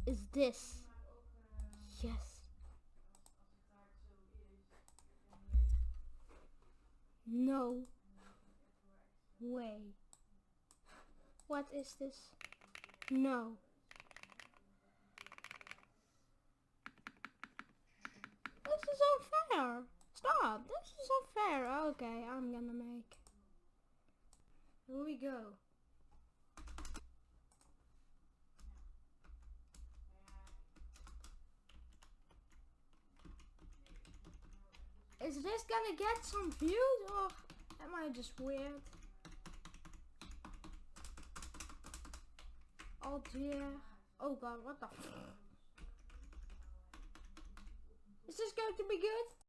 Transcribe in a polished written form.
is this? Yes. No way. What is this? No. This is unfair. Stop. This is unfair. Okay, I'm gonna make. Here we go. Is this gonna get some views or am I just weird? Oh dear. Oh god, what the f. Is this going to be good?